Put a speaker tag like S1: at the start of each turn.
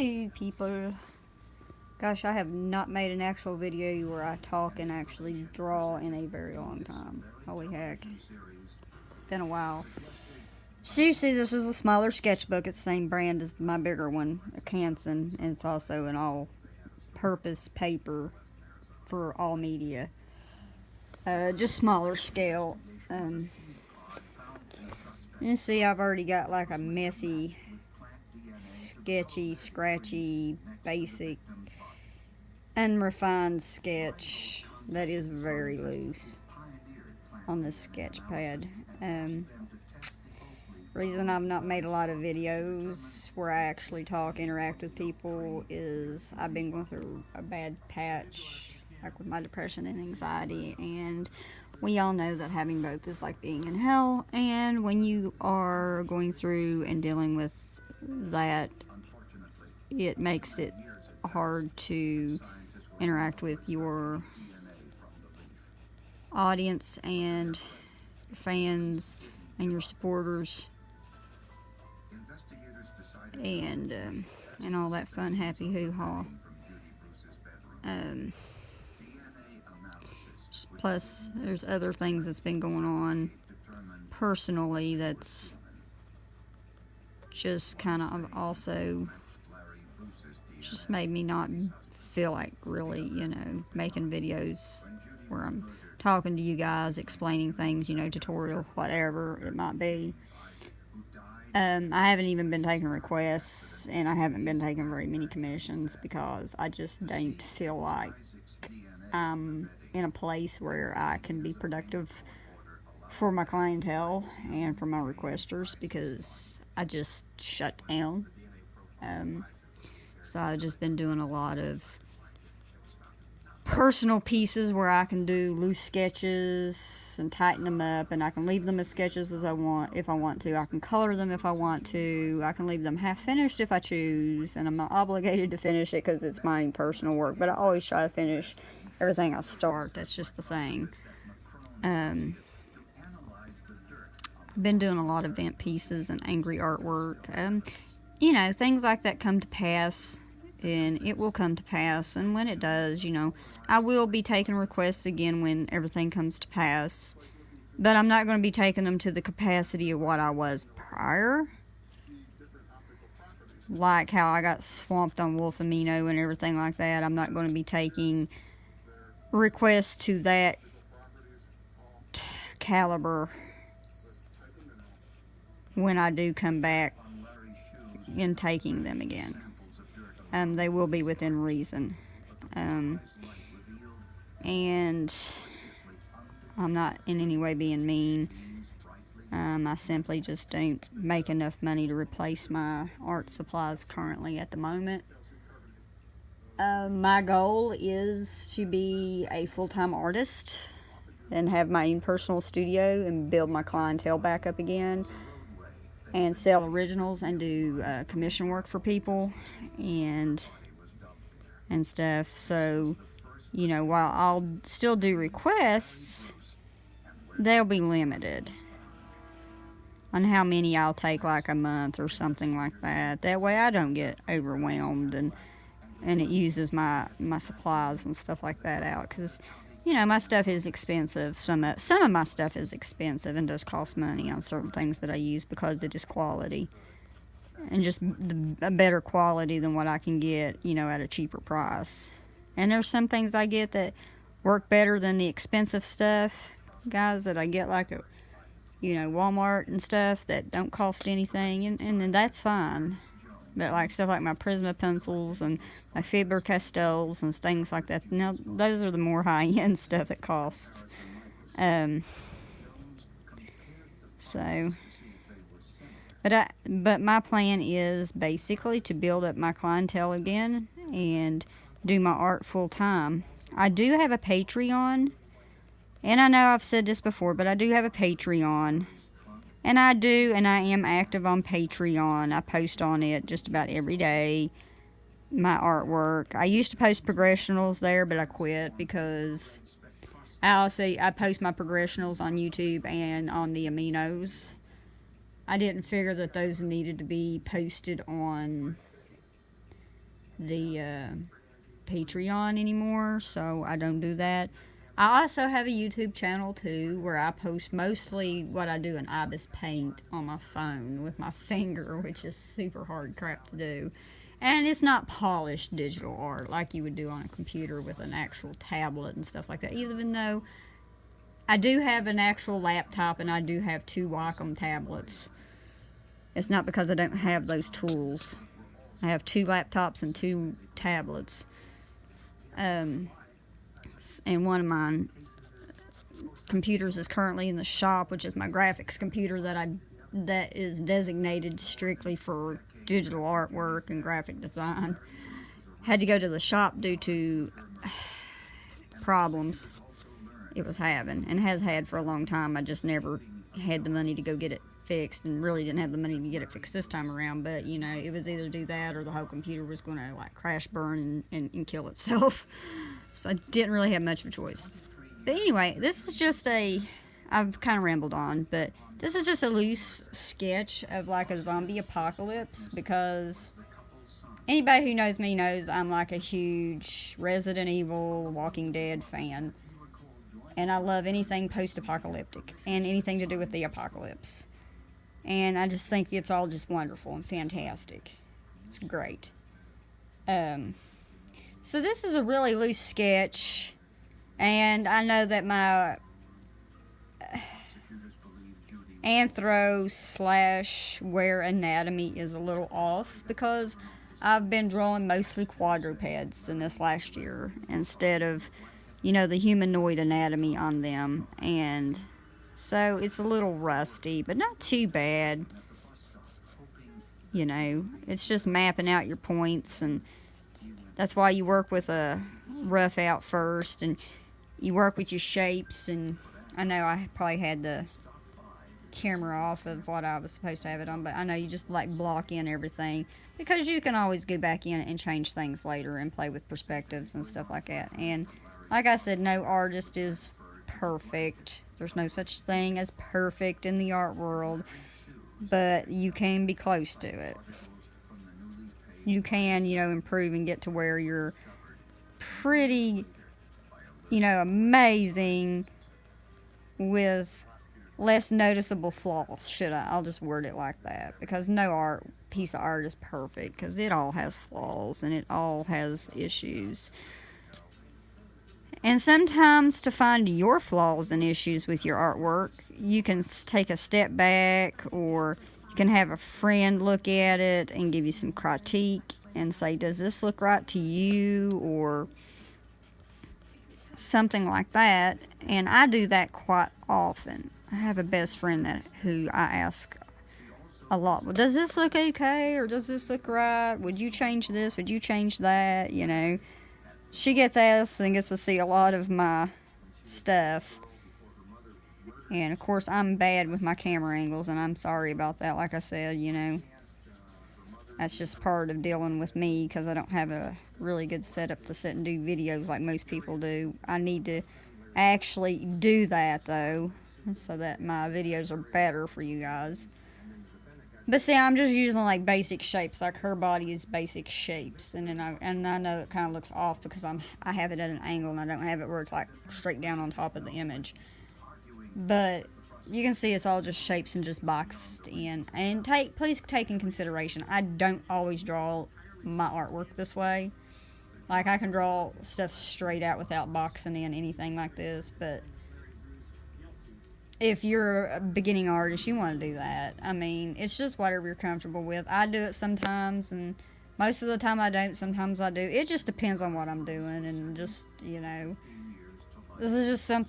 S1: Hello people. Gosh, I have not made an actual video where I talk and actually draw in a very long time. Holy heck. It's been a while. So you see, this is a smaller sketchbook. It's the same brand as my bigger one, a Canson, and it's also an all-purpose paper for all media. Just smaller scale. You see, I've already got like a messy, sketchy, scratchy, basic, unrefined sketch that is very loose on this sketch pad. Reason I've not made a lot of videos where I actually talk, interact with people is I've been going through a bad patch, like with my depression and anxiety, and we all know that having both is like being in hell, and when you are going through and dealing with that, it makes it hard to interact with your audience and your fans and your supporters and all that fun, happy hoo-ha. Plus, there's other things that's been going on personally that's just kind of also just made me not feel like really, making videos where I'm talking to you guys, explaining things, tutorial, whatever it might be. I haven't even been taking requests, and I haven't been taking very many commissions because I just don't feel like I'm in a place where I can be productive for my clientele and for my requesters, because I just shut down. So I've just been doing a lot of personal pieces where I can do loose sketches and tighten them up, and I can leave them as sketches as I want if I want to. I can color them if I want to. I can leave them half finished if I choose, and I'm not obligated to finish it because it's my personal work, but I always try to finish everything I start. That's just the thing. I've been doing a lot of event pieces and angry artwork. Things like that come to pass, and it will come to pass, and when it does, I will be taking requests again when everything comes to pass, but I'm not going to be taking them to the capacity of what I was prior, like how I got swamped on Wolf Amino and everything like that. I'm not going to be taking requests to that caliber when I do come back in taking them again. They will be within reason. And I'm not in any way being mean. I simply just don't make enough money to replace my art supplies currently at the moment. My goal is to be a full-time artist and have my own personal studio and build my clientele back up again, and sell originals and do commission work for people and stuff. So, while I'll still do requests, they'll be limited on how many I'll take, like a month or something like that. That way I don't get overwhelmed and it uses my supplies and stuff like that out, because my stuff is expensive. Some of my stuff is expensive and does cost money on certain things that I use because it is quality. And just a better quality than what I can get, at a cheaper price. And there's some things I get that work better than the expensive stuff, guys, that I get like at, Walmart and stuff that don't cost anything. And then that's fine. But like stuff like my Prisma pencils and my Faber-Castells and things like that, now those are the more high-end stuff that costs. But my plan is basically to build up my clientele again and do my art full time. I do have a Patreon, and I know I've said this before, but I do have a Patreon. And I am active on Patreon. I post on it just about every day, my artwork. I used to post progressionals there, but I quit because I post my progressionals on YouTube and on the aminos. I didn't figure that those needed to be posted on the Patreon anymore, so I don't do that. I also have a YouTube channel too, where I post mostly what I do in Ibis Paint on my phone with my finger, which is super hard crap to do. And it's not polished digital art like you would do on a computer with an actual tablet and stuff like that, even though I do have an actual laptop and I do have 2 Wacom tablets. It's not because I don't have those tools. I have 2 laptops and 2 tablets. And one of my computers is currently in the shop, which is my graphics computer that is designated strictly for digital artwork and graphic design. Had to go to the shop due to problems it was having, and has had for a long time. I just never had the money to go get it fixed, and really didn't have the money to get it fixed this time around. But you know, it was either do that or the whole computer was going to like crash, burn, and kill itself. So I didn't really have much of a choice. But anyway, this is just I've kind of rambled on, but this is just a loose sketch of like a zombie apocalypse, because anybody who knows me knows I'm like a huge Resident Evil, Walking Dead fan. And I love anything post-apocalyptic and anything to do with the apocalypse. And I just think it's all just wonderful and fantastic. It's great. So this is a really loose sketch, and I know that my anthro/where anatomy is a little off, because I've been drawing mostly quadrupeds in this last year instead of, you know, the humanoid anatomy on them, and so it's a little rusty, but not too bad. You know, it's just mapping out your points, and that's why you work with a rough out first, and you work with your shapes. And I know I probably had the camera off of what I was supposed to have it on, but I know you just like block in everything, because you can always go back in and change things later and play with perspectives and stuff like that. And like I said, no artist is perfect. There's no such thing as perfect in the art world, but you can be close to it. You can, you know, improve and get to where you're pretty, you know, amazing with less noticeable flaws. I'll just word it like that, because no piece of art is perfect, because it all has flaws and it all has issues. And sometimes to find your flaws and issues with your artwork, you can take a step back, or you can have a friend look at it and give you some critique and say, does this look right to you, or something like that. And I do that quite often. I have a best friend who I ask a lot, well, does this look okay, or does this look right? Would you change this? Would you change that? You know, she gets asked and gets to see a lot of my stuff. And of course, I'm bad with my camera angles, and I'm sorry about that. Like I said, you know, that's just part of dealing with me, because I don't have a really good setup to sit and do videos like most people do. I need to actually do that, though, so that my videos are better for you guys. But see, I'm just using like basic shapes, like her body is basic shapes, and then I know it kind of looks off because I have it at an angle, and I don't have it where it's like straight down on top of the image. But you can see it's all just shapes and just boxed in. And please take in consideration, I don't always draw my artwork this way. Like, I can draw stuff straight out without boxing in anything like this, but if you're a beginning artist, you want to do that. I mean, it's just whatever you're comfortable with. I do it sometimes, and most of the time I don't. Sometimes I do. It just depends on what I'm doing, and just, you know, this is just something